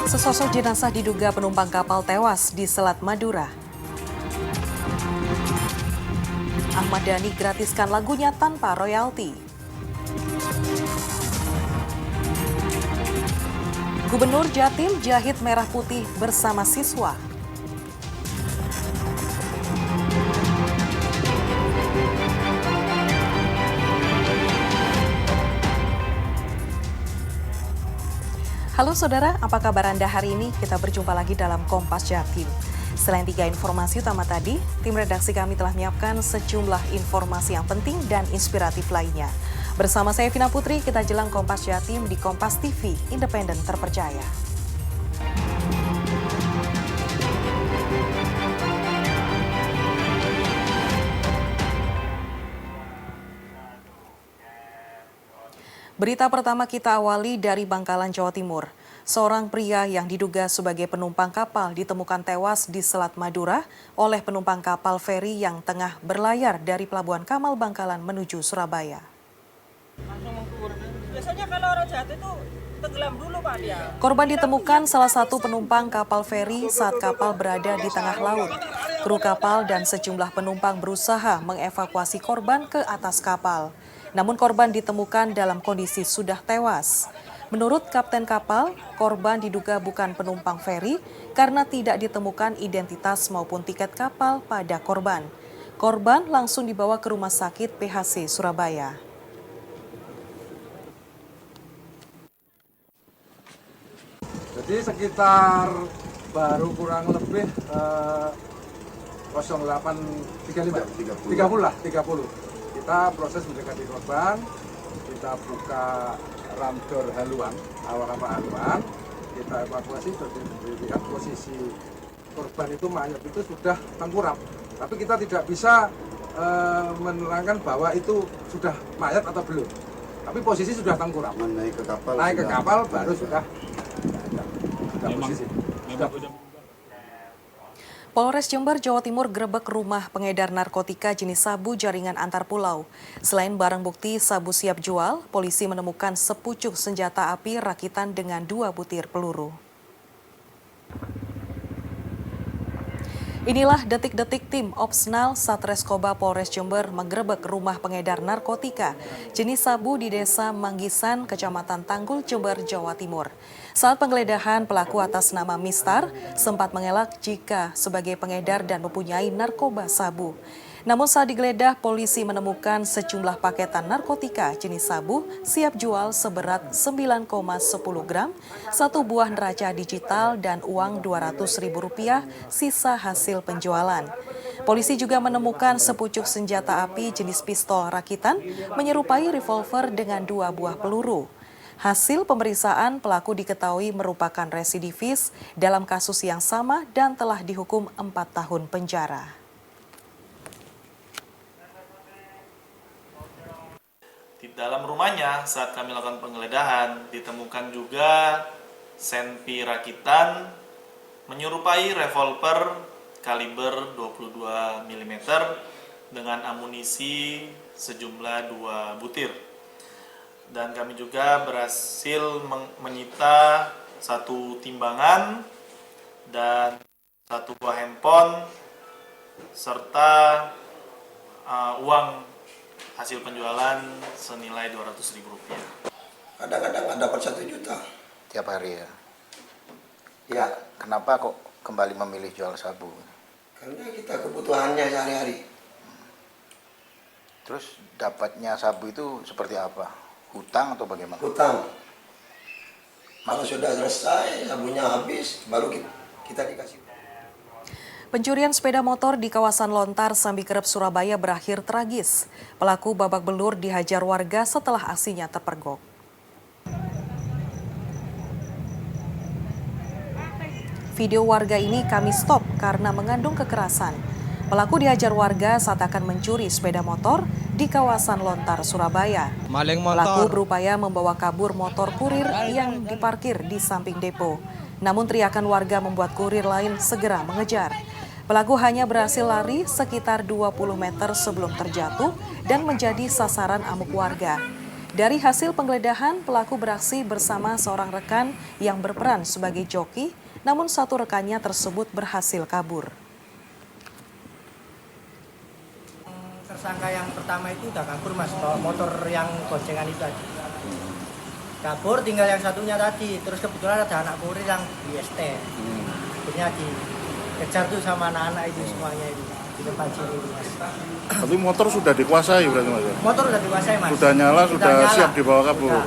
Sesosok jenazah diduga penumpang kapal tewas di Selat Madura. Ahmad Dhani gratiskan lagunya tanpa royalti. Gubernur Jatim jahit merah putih bersama siswa. Halo saudara, apa kabar Anda hari ini? Kita berjumpa lagi dalam Kompas Jatim. Selain 3 informasi utama tadi, tim redaksi kami telah menyiapkan sejumlah informasi yang penting dan inspiratif lainnya. Bersama saya Vina Putri, kita jelang Kompas Jatim di Kompas TV, independen terpercaya. Berita pertama kita awali dari Bangkalan, Jawa Timur. Seorang pria yang diduga sebagai penumpang kapal ditemukan tewas di Selat Madura oleh penumpang kapal feri yang tengah berlayar dari Pelabuhan Kamal Bangkalan menuju Surabaya. Biasanya kalau orang jatuh itu tenggelam dulu Pak dia. Korban ditemukan salah satu penumpang kapal feri saat kapal berada di tengah laut. Kru kapal dan sejumlah penumpang berusaha mengevakuasi korban ke atas kapal. Namun korban ditemukan dalam kondisi sudah tewas. Menurut kapten kapal, korban diduga bukan penumpang feri karena tidak ditemukan identitas maupun tiket kapal pada korban. Korban langsung dibawa ke Rumah Sakit PHC Surabaya. Jadi sekitar baru kurang lebih 08.35, 30. Kita proses mendekati korban, kita buka ramdor haluan, awal kapal haluan, kita evakuasi, dilihat posisi korban itu mayat itu sudah tengkurap. Tapi kita tidak bisa menerangkan bahwa itu sudah mayat atau belum. Tapi posisi sudah tengkurap. Naik ke kapal baru sudah posisi. Polres Jember, Jawa Timur gerebek rumah pengedar narkotika jenis sabu jaringan antar pulau. Selain barang bukti sabu siap jual, polisi menemukan sepucuk senjata api rakitan dengan 2 butir peluru. Inilah detik-detik tim Opsnal Satreskoba Polres Jember menggerebek rumah pengedar narkotika jenis sabu di Desa Manggisan, Kecamatan Tanggul, Jember, Jawa Timur. Saat penggeledahan, pelaku atas nama Mistar sempat mengelak jika sebagai pengedar dan mempunyai narkoba sabu. Namun saat digeledah, polisi menemukan sejumlah paketan narkotika jenis sabu siap jual seberat 9,10 gram, 1 buah neraca digital dan uang Rp200.000 sisa hasil penjualan. Polisi juga menemukan sepucuk senjata api jenis pistol rakitan menyerupai revolver dengan 2 buah peluru. Hasil pemeriksaan, pelaku diketahui merupakan residivis dalam kasus yang sama dan telah dihukum 4 tahun penjara. Di dalam rumahnya saat kami lakukan penggeledahan ditemukan juga senpi rakitan menyerupai revolver kaliber 22 mm dengan amunisi sejumlah 2 butir. Dan kami juga berhasil menyita 1 timbangan dan 1 buah handphone serta uang hasil penjualan senilai Rp200.000. Kadang-kadang dapat 1 juta. Tiap hari ya? Ya, Kenapa kok kembali memilih jual sabu? karena kita kebutuhannya sehari-hari. Terus dapatnya sabu itu seperti apa? Hutang atau bagaimana? Hutang. Kalau sudah selesai, sabunya habis, baru kita dikasih. Pencurian sepeda motor di kawasan Lontar, Sambikerep, Surabaya berakhir tragis. Pelaku babak belur dihajar warga setelah aksinya terpergok. Video warga ini kami stop karena mengandung kekerasan. Pelaku dihajar warga saat akan mencuri sepeda motor di kawasan Lontar, Surabaya. Pelaku berupaya membawa kabur motor kurir yang diparkir di samping depo. Namun teriakan warga membuat kurir lain segera mengejar. Pelaku hanya berhasil lari sekitar 20 meter sebelum terjatuh dan menjadi sasaran amuk warga. Dari hasil penggeledahan, pelaku beraksi bersama seorang rekan yang berperan sebagai joki, namun satu rekannya tersebut berhasil kabur. Tersangka yang pertama itu udah kabur mas, bawa motor yang goncengan itu tadi. Kabur, tinggal yang satunya tadi. Terus kebetulan ada anak kurir yang di ST. Akhirnya dikejar tuh sama anak-anak itu semuanya itu di depan sini mas. Tapi motor sudah dikuasai berarti mas? Motor udah dikuasai mas. Sudah nyala, sudah siap dibawa kabur?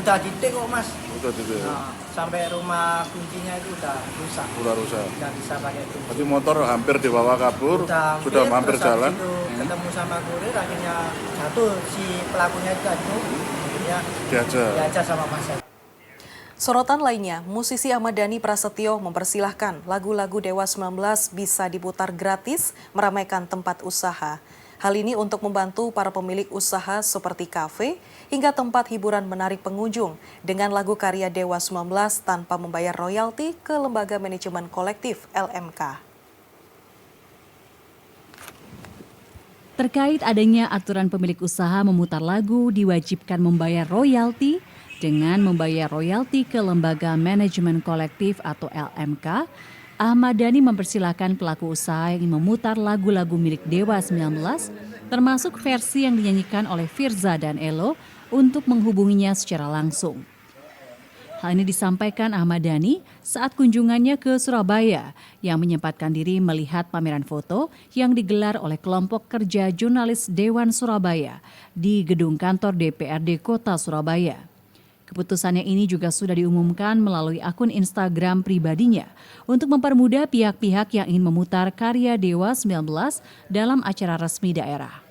Udah ditik kok mas. Sudah ditik. Nah, sampai rumah kuncinya itu udah rusak. Udah rusak. Udah bisa pakai itu. Berarti motor hampir dibawa kabur, sudah hampir terus jalan. Itu ketemu sama kurir, akhirnya jatuh si pelakunya itu akhirnya diajar sama pasien. Sorotan lainnya, musisi Ahmad Dhani Prasetyo mempersilahkan lagu-lagu Dewa 19 bisa diputar gratis meramaikan tempat usaha. Hal ini untuk membantu para pemilik usaha seperti kafe hingga tempat hiburan menarik pengunjung dengan lagu karya Dewa 19 tanpa membayar royalti ke Lembaga Manajemen Kolektif LMK. Terkait adanya aturan pemilik usaha memutar lagu diwajibkan membayar royalti dengan membayar royalti ke Lembaga Manajemen Kolektif atau LMK, Ahmad Dhani mempersilahkan pelaku usaha yang memutar lagu-lagu milik Dewa 19, termasuk versi yang dinyanyikan oleh Firza dan Elo, untuk menghubunginya secara langsung. Hal ini disampaikan Ahmad Dhani saat kunjungannya ke Surabaya yang menyempatkan diri melihat pameran foto yang digelar oleh kelompok kerja jurnalis Dewan Surabaya di gedung kantor DPRD Kota Surabaya. Keputusannya ini juga sudah diumumkan melalui akun Instagram pribadinya untuk mempermudah pihak-pihak yang ingin memutar karya Dewa 19 dalam acara resmi daerah.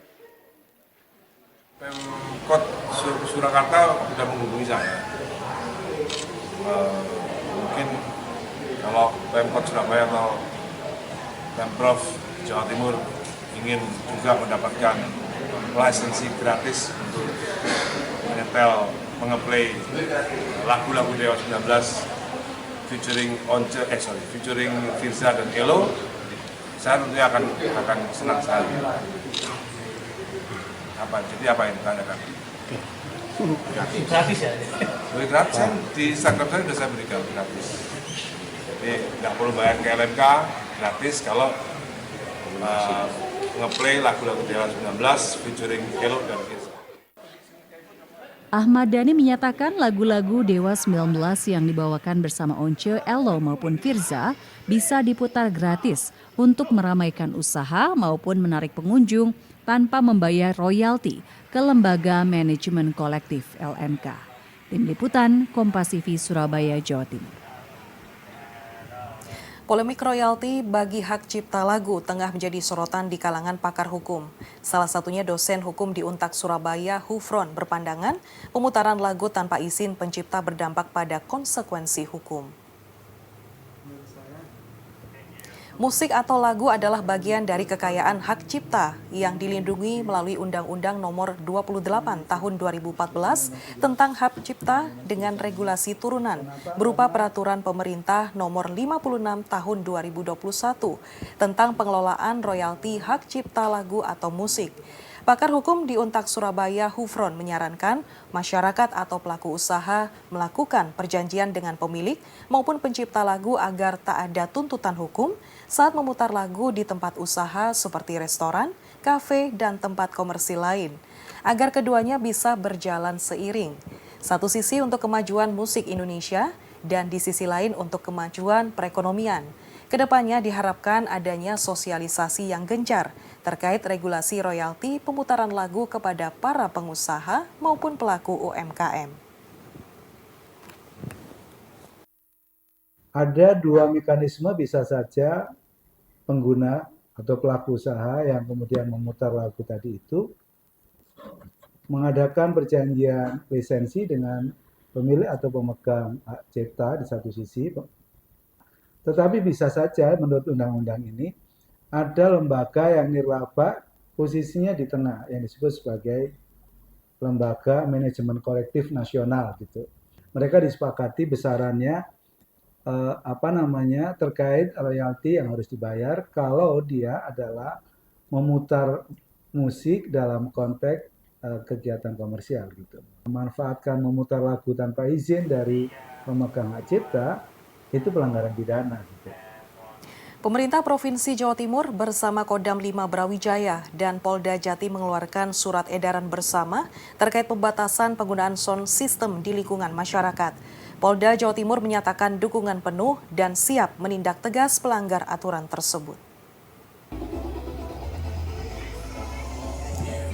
Pemkot Surakarta sudah menghubungi saya. Mungkin kalau Pemkot Surabaya atau Pemprov Jawa Timur ingin juga mendapatkan lisensi gratis untuk menyetel, mengeplay lagu-lagu Dewa 19 featuring featuring Firza dan Elo, saya tentunya akan senang sekali. Jadi apa yang ditanyakan? Gratis ya? Gratis, di Instagram saya sudah saya berikan gratis. Jadi nggak perlu bayar ke LMK, gratis kalau ngeplay lagu-lagu Dewa 19 featuring Elo dan Firza. Ahmad Dhani menyatakan lagu-lagu Dewa 19 yang dibawakan bersama Once, Elo maupun Firza bisa diputar gratis untuk meramaikan usaha maupun menarik pengunjung tanpa membayar royalti ke Lembaga Manajemen Kolektif LMK. Tim Liputan Kompas TV Surabaya, Jawa Timur. Polemik royalti bagi hak cipta lagu tengah menjadi sorotan di kalangan pakar hukum. Salah satunya dosen hukum di Untak Surabaya, Hufron, berpandangan pemutaran lagu tanpa izin pencipta berdampak pada konsekuensi hukum. Musik atau lagu adalah bagian dari kekayaan hak cipta yang dilindungi melalui Undang-Undang Nomor 28 Tahun 2014 tentang hak cipta dengan regulasi turunan berupa Peraturan Pemerintah Nomor 56 Tahun 2021 tentang pengelolaan royalti hak cipta lagu atau musik. Pakar hukum di Untak Surabaya, Hufron, menyarankan masyarakat atau pelaku usaha melakukan perjanjian dengan pemilik maupun pencipta lagu agar tak ada tuntutan hukum saat memutar lagu di tempat usaha seperti restoran, kafe, dan tempat komersil lain, agar keduanya bisa berjalan seiring. Satu sisi untuk kemajuan musik Indonesia dan di sisi lain untuk kemajuan perekonomian. Kedepannya diharapkan adanya sosialisasi yang gencar terkait regulasi royalti pemutaran lagu kepada para pengusaha maupun pelaku UMKM. Ada dua mekanisme bisa saja pengguna atau pelaku usaha yang kemudian memutar lagu tadi itu mengadakan perjanjian lisensi dengan pemilik atau pemegang hak cipta di satu sisi. Tetapi bisa saja menurut undang-undang ini ada lembaga yang nirlaba posisinya di tengah yang disebut sebagai lembaga manajemen kolektif nasional gitu. Mereka disepakati besarannya terkait royalti yang harus dibayar kalau dia adalah memutar musik dalam konteks kegiatan komersial gitu. Memanfaatkan memutar lagu tanpa izin dari pemegang hak cipta itu pelanggaran pidana gitu. Pemerintah Provinsi Jawa Timur bersama Kodam 5 Brawijaya dan Polda Jatim mengeluarkan surat edaran bersama terkait pembatasan penggunaan sound system di lingkungan masyarakat. Polda Jawa Timur menyatakan dukungan penuh dan siap menindak tegas pelanggar aturan tersebut.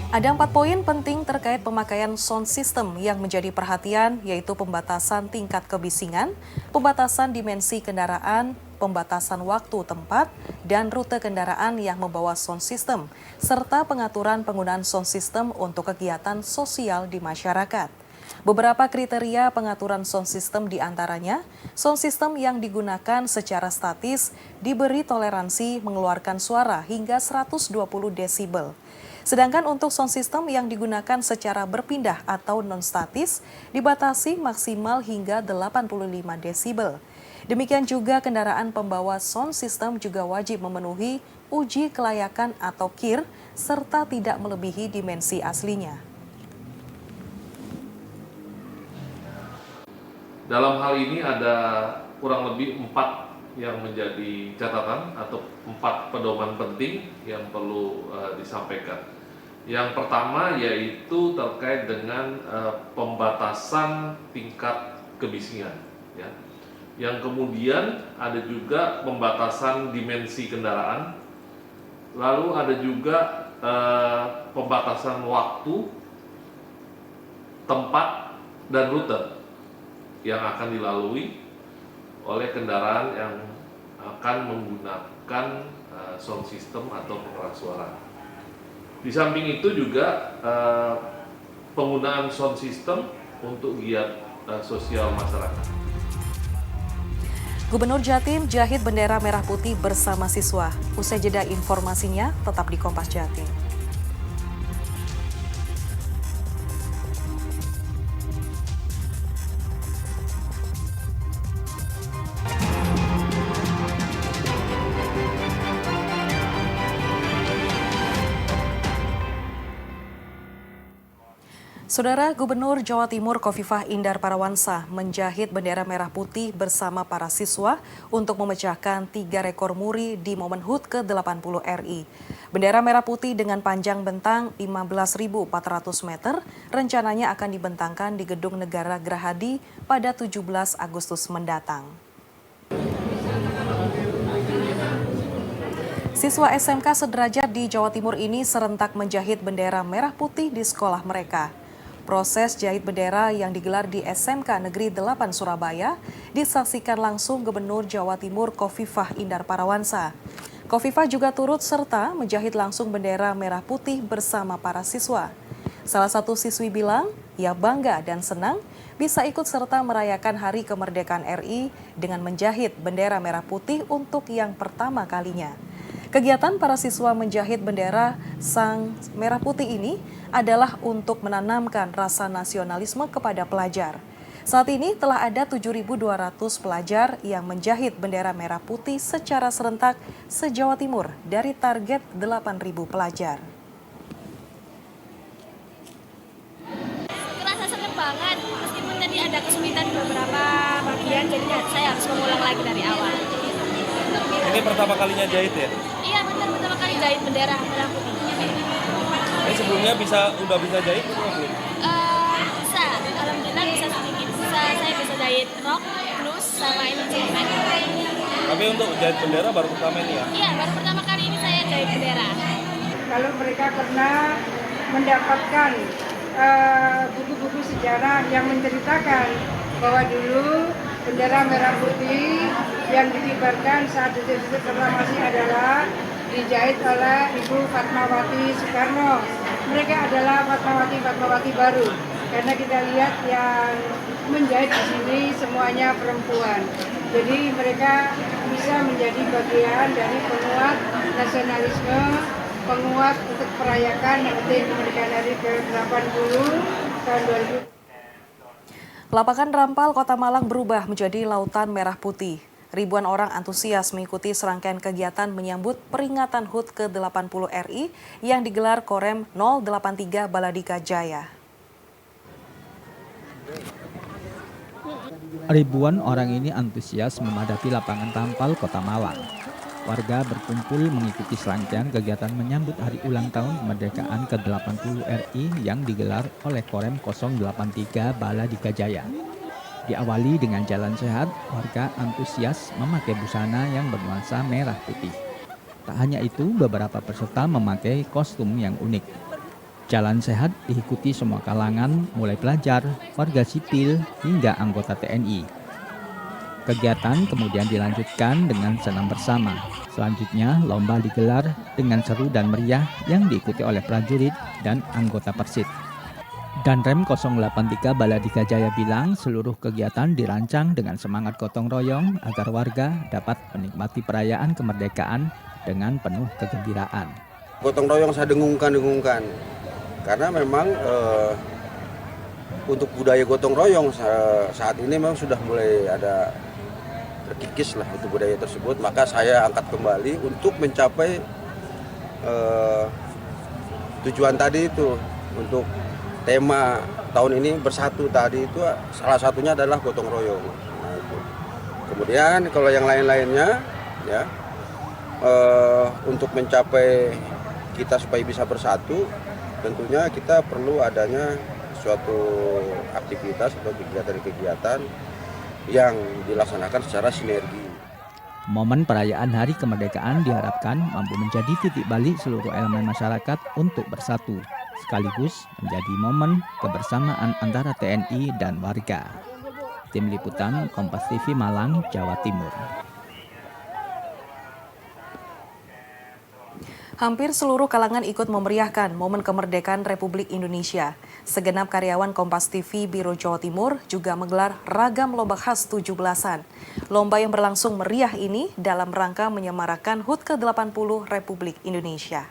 Ada 4 poin penting terkait pemakaian sound system yang menjadi perhatian, yaitu pembatasan tingkat kebisingan, pembatasan dimensi kendaraan, pembatasan waktu tempat, dan rute kendaraan yang membawa sound system, serta pengaturan penggunaan sound system untuk kegiatan sosial di masyarakat. Beberapa kriteria pengaturan sound system diantaranya, sound system yang digunakan secara statis diberi toleransi mengeluarkan suara hingga 120 desibel. Sedangkan untuk sound system yang digunakan secara berpindah atau non-statis dibatasi maksimal hingga 85 desibel. Demikian juga kendaraan pembawa sound system juga wajib memenuhi uji kelayakan atau KIR serta tidak melebihi dimensi aslinya. Dalam hal ini ada kurang lebih 4 yang menjadi catatan atau 4 pedoman penting yang perlu disampaikan. Yang pertama yaitu terkait dengan pembatasan tingkat kebisingan. Ya. Yang kemudian ada juga pembatasan dimensi kendaraan, lalu ada juga pembatasan waktu, tempat, dan rute yang akan dilalui oleh kendaraan yang akan menggunakan sound system atau pengeras suara. Di samping itu juga penggunaan sound system untuk giat sosial masyarakat. Gubernur Jatim jahit bendera merah putih bersama siswa. Usai jeda informasinya tetap di Kompas Jatim. Saudara Gubernur Jawa Timur Khofifah Indar Parawansa menjahit bendera merah putih bersama para siswa untuk memecahkan 3 rekor muri di momen HUT ke-80 RI. Bendera merah putih dengan panjang bentang 15.400 meter rencananya akan dibentangkan di Gedung Negara Gerahadi pada 17 Agustus mendatang. Siswa SMK sederajat di Jawa Timur ini serentak menjahit bendera merah putih di sekolah mereka. Proses jahit bendera yang digelar di SMK Negeri 8 Surabaya disaksikan langsung Gubernur Jawa Timur Khofifah Indar Parawansa. Khofifah juga turut serta menjahit langsung bendera merah putih bersama para siswa. Salah satu siswi bilang, ia bangga dan senang bisa ikut serta merayakan Hari Kemerdekaan RI dengan menjahit bendera merah putih untuk yang pertama kalinya. Kegiatan para siswa menjahit bendera sang merah putih ini adalah untuk menanamkan rasa nasionalisme kepada pelajar. Saat ini telah ada 7.200 pelajar yang menjahit bendera merah putih secara serentak se-Jawa Timur dari target 8.000 pelajar. Terasa senang banget, meskipun tadi ada kesulitan di beberapa bagian, jadi saya harus mengulang lagi dari awal. Ini pertama kalinya jahit ya? Iya benar, pertama kali jahit bendera merah putih. Ini sebelumnya udah bisa jahit atau belum? Bisa, alhamdulillah bisa sedikit. Saya bisa jahit rock, blues, sama ini cemen. Tapi untuk jahit bendera baru pertama ini ya? Iya, baru pertama kali ini saya jahit bendera. Kalau mereka pernah mendapatkan buku-buku sejarah yang menceritakan bahwa dulu bendera merah putih yang dikibarkan saat detik-detik proklamasi adalah dijahit oleh Ibu Fatmawati Soekarno. Mereka adalah Fatmawati baru, karena kita lihat yang menjahit di sini semuanya perempuan. Jadi mereka bisa menjadi bagian dari penguat nasionalisme, penguat untuk merayakan Hari Kemerdekaan RI ke-80 tahun 2000. Lapangan Rampal Kota Malang berubah menjadi lautan merah putih. Ribuan orang antusias mengikuti serangkaian kegiatan menyambut peringatan HUT ke-80 RI yang digelar Korem 083 Baladika Jaya. Ribuan orang ini antusias memadati lapangan Tampal, Kota Malang. Warga berkumpul mengikuti serangkaian kegiatan menyambut hari ulang tahun kemerdekaan ke-80 RI yang digelar oleh Korem 083 Baladika Jaya. Diawali dengan jalan sehat, warga antusias memakai busana yang bernuansa merah putih. Tak hanya itu, beberapa peserta memakai kostum yang unik. Jalan sehat diikuti semua kalangan, mulai pelajar, warga sipil, hingga anggota TNI. Kegiatan kemudian dilanjutkan dengan senam bersama. Selanjutnya, lomba digelar dengan seru dan meriah yang diikuti oleh prajurit dan anggota Persib. Danrem 083 Baladika Jaya bilang seluruh kegiatan dirancang dengan semangat gotong royong agar warga dapat menikmati perayaan kemerdekaan dengan penuh kegembiraan. Gotong royong saya dengungkan. Karena memang untuk budaya gotong royong saat ini memang sudah mulai ada terkikis lah itu budaya tersebut, maka saya angkat kembali untuk mencapai tujuan tadi itu. Untuk tema tahun ini bersatu tadi itu salah satunya adalah gotong royong. Nah, itu. Kemudian kalau yang lain-lainnya ya untuk mencapai kita supaya bisa bersatu, tentunya kita perlu adanya suatu aktivitas atau kegiatan-kegiatan yang dilaksanakan secara sinergi. Momen perayaan Hari Kemerdekaan diharapkan mampu menjadi titik balik seluruh elemen masyarakat untuk bersatu, sekaligus menjadi momen kebersamaan antara TNI dan warga. Tim Liputan Kompas TV Malang, Jawa Timur. Hampir seluruh kalangan ikut memeriahkan momen kemerdekaan Republik Indonesia. Segenap karyawan Kompas TV Biro Jawa Timur juga menggelar ragam lomba khas 17-an. Lomba yang berlangsung meriah ini dalam rangka menyemarakan HUT ke-80 Republik Indonesia.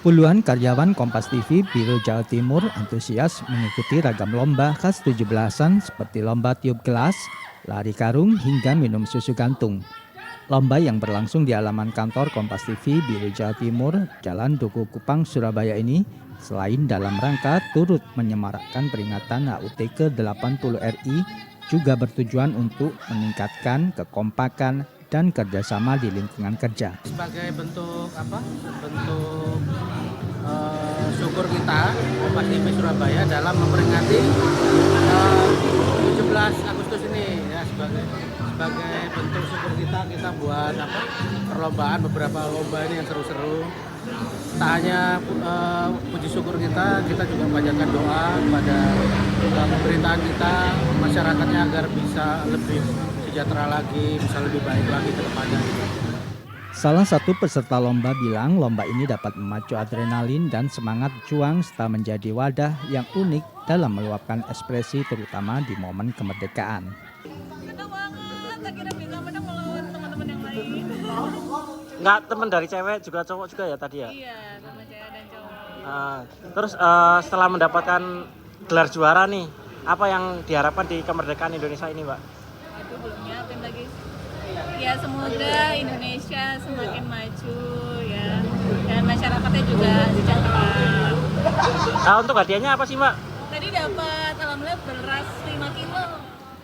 Puluhan karyawan Kompas TV Biro Jawa Timur antusias mengikuti ragam lomba khas 17-an seperti lomba tiup gelas, lari karung, hingga minum susu gantung. Lomba yang berlangsung di halaman kantor Kompas TV Biro Jawa Timur, Jalan Duku Kupang, Surabaya ini, selain dalam rangka turut menyemarakkan peringatan HUT ke-80 RI, juga bertujuan untuk meningkatkan kekompakan dan kerjasama di lingkungan kerja. Sebagai bentuk syukur kita, Kompas TV Surabaya dalam memperingati 17 Agustus ini, ya, sebagai bentuk syukur kita buat perlombaan, beberapa lomba ini yang seru-seru. Tak hanya puji syukur kita juga panjatkan doa kepada pemerintahan kita, masyarakatnya agar bisa lebih sejahtera lagi, bisa lebih baik lagi ke depannya. Salah satu peserta lomba bilang lomba ini dapat memacu adrenalin dan semangat juang serta menjadi wadah yang unik dalam meluapkan ekspresi terutama di momen kemerdekaan. Nggak teman dari cewek juga cowok juga ya tadi ya? Iya, sama cewek dan cowok. Terus setelah mendapatkan gelar juara nih, apa yang diharapkan di kemerdekaan Indonesia ini, Mbak? Aduh, belum nyiapin lagi. Ya semoga Indonesia semakin maju ya, dan masyarakatnya juga sejahtera. Untuk hadiahnya apa sih, Mbak? Tadi dapat alhamdulillah beras 5 kilo.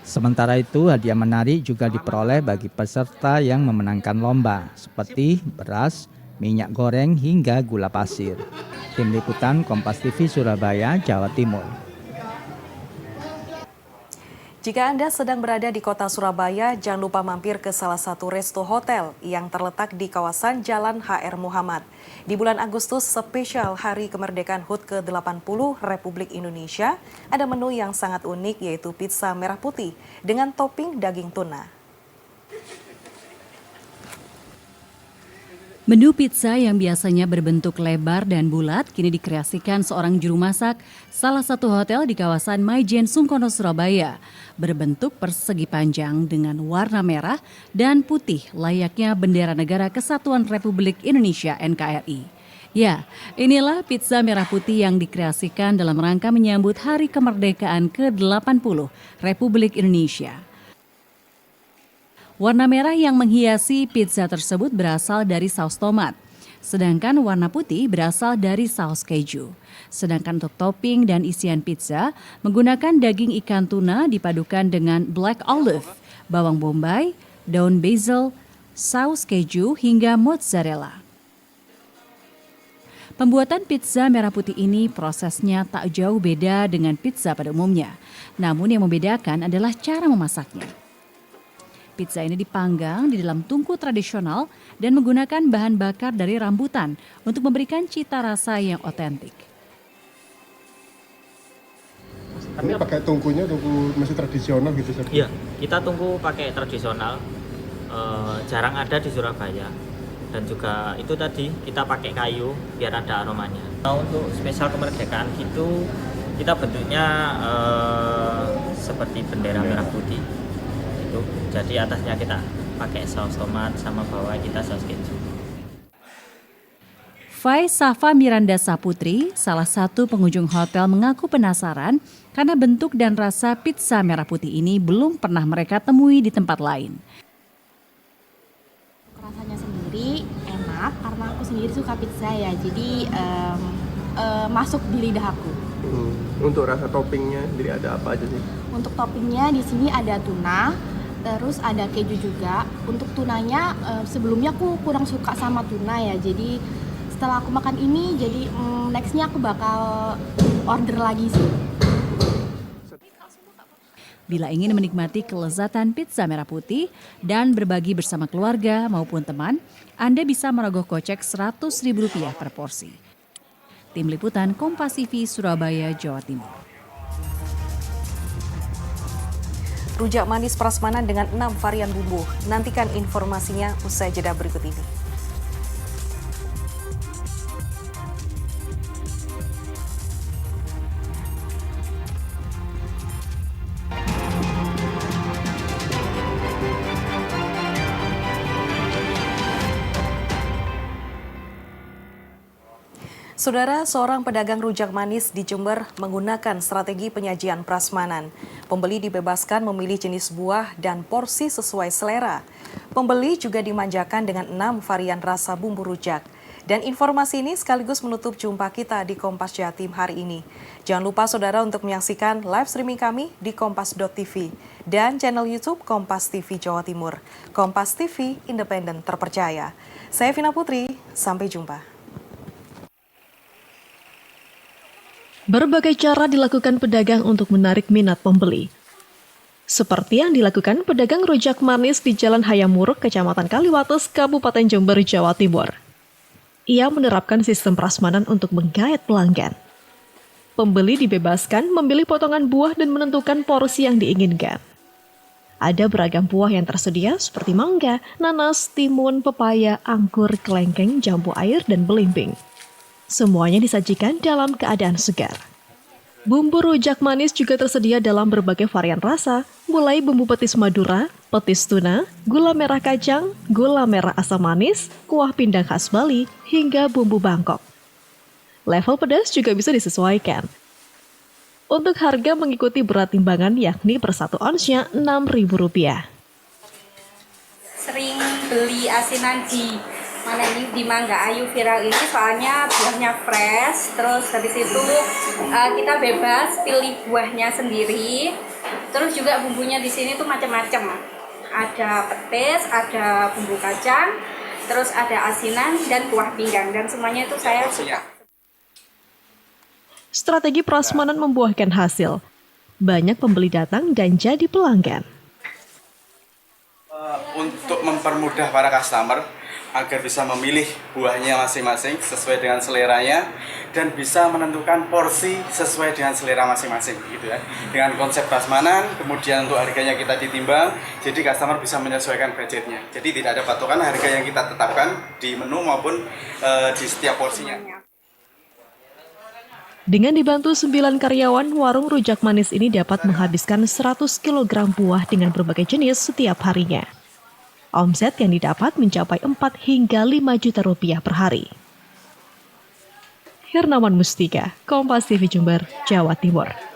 Sementara itu, hadiah menarik juga diperoleh bagi peserta yang memenangkan lomba, seperti beras, minyak goreng, hingga gula pasir. Tim Liputan Kompas TV Surabaya, Jawa Timur. Jika Anda sedang berada di kota Surabaya, jangan lupa mampir ke salah satu resto hotel yang terletak di kawasan Jalan HR Muhammad. Di bulan Agustus spesial Hari Kemerdekaan HUT ke-80 Republik Indonesia, ada menu yang sangat unik yaitu pizza merah putih dengan topping daging tuna. Menu pizza yang biasanya berbentuk lebar dan bulat kini dikreasikan seorang juru masak salah satu hotel di kawasan Maijen Sungkono, Surabaya. Berbentuk persegi panjang dengan warna merah dan putih layaknya bendera Negara Kesatuan Republik Indonesia NKRI. Ya, inilah pizza merah putih yang dikreasikan dalam rangka menyambut Hari Kemerdekaan ke-80 Republik Indonesia. Warna merah yang menghiasi pizza tersebut berasal dari saus tomat, sedangkan warna putih berasal dari saus keju. Sedangkan untuk topping dan isian pizza menggunakan daging ikan tuna dipadukan dengan black olive, bawang bombay, daun basil, saus keju hingga mozzarella. Pembuatan pizza merah putih ini prosesnya tak jauh beda dengan pizza pada umumnya. Namun yang membedakan adalah cara memasaknya. Pizza ini dipanggang di dalam tungku tradisional dan menggunakan bahan bakar dari rambutan untuk memberikan cita rasa yang otentik. Ini pakai tungkunya, tungku masih tradisional gitu? Iya, kita tungku pakai tradisional. Jarang ada di Surabaya. Dan juga itu tadi kita pakai kayu biar ada aromanya. Nah, untuk spesial kemerdekaan gitu kita bentuknya seperti bendera merah putih itu. Jadi atasnya kita pakai saus tomat sama bawah kita saus keju. Fai Safa Miranda Saputri, salah satu pengunjung hotel, mengaku penasaran karena bentuk dan rasa pizza merah putih ini belum pernah mereka temui di tempat lain. Rasanya sendiri enak karena aku sendiri suka pizza ya, jadi masuk di lidah aku. Untuk rasa toppingnya sendiri ada apa aja sih? Untuk toppingnya di sini ada tuna, terus ada keju juga. Untuk tunanya sebelumnya aku kurang suka sama tuna ya, jadi setelah aku makan ini jadi nextnya aku bakal order lagi sih. Bila ingin menikmati kelezatan pizza merah putih dan berbagi bersama keluarga maupun teman, Anda bisa merogoh kocek Rp100.000 per porsi. Tim Liputan Kompas TV Surabaya, Jawa Timur. Rujak manis prasmanan dengan 6 varian bumbu. Nantikan informasinya usai jeda berikut ini. Saudara, seorang pedagang rujak manis di Jember menggunakan strategi penyajian prasmanan. Pembeli dibebaskan memilih jenis buah dan porsi sesuai selera. Pembeli juga dimanjakan dengan 6 varian rasa bumbu rujak. Dan informasi ini sekaligus menutup jumpa kita di Kompas Jatim hari ini. Jangan lupa saudara untuk menyaksikan live streaming kami di kompas.tv dan channel YouTube Kompas TV Jawa Timur. Kompas TV, independen terpercaya. Saya Vina Putri, sampai jumpa. Berbagai cara dilakukan pedagang untuk menarik minat pembeli. Seperti yang dilakukan pedagang rujak manis di Jalan Hayamuruk, Kecamatan Kaliwates, Kabupaten Jember, Jawa Timur. Ia menerapkan sistem prasmanan untuk menggait pelanggan. Pembeli dibebaskan memilih potongan buah dan menentukan porsi yang diinginkan. Ada beragam buah yang tersedia seperti mangga, nanas, timun, pepaya, anggur, kelengkeng, jambu air, dan belimbing. Semuanya disajikan dalam keadaan segar. Bumbu rujak manis juga tersedia dalam berbagai varian rasa, mulai bumbu petis Madura, petis tuna, gula merah kacang, gula merah asam manis, kuah pindang khas Bali, hingga bumbu Bangkok. Level pedas juga bisa disesuaikan. Untuk harga mengikuti berat timbangan yakni per 1 onsnya Rp6.000. Sering beli asinan di Mangga Ayu viral ini soalnya buahnya fresh, terus habis itu kita bebas pilih buahnya sendiri. Terus juga bumbunya di sini tuh macam-macam. Ada petis, ada bumbu kacang, terus ada asinan dan kuah pinggang, dan semuanya itu saya suka. Strategi prasmanan membuahkan hasil. Banyak pembeli datang dan jadi pelanggan. Untuk mempermudah para customer agar bisa memilih buahnya masing-masing sesuai dengan seleranya dan bisa menentukan porsi sesuai dengan selera masing-masing gitu ya. Dengan konsep prasmanan, kemudian untuk harganya kita ditimbang, jadi customer bisa menyesuaikan budgetnya. Jadi tidak ada patokan harga yang kita tetapkan di menu maupun di setiap porsinya. Dengan dibantu 9 karyawan, warung rujak manis ini dapat menghabiskan 100 kg buah dengan berbagai jenis setiap harinya. Omset yang didapat mencapai 4 hingga 5 juta rupiah per hari. Hernawan Mustika, Kompas TV Jember, Jawa Timur.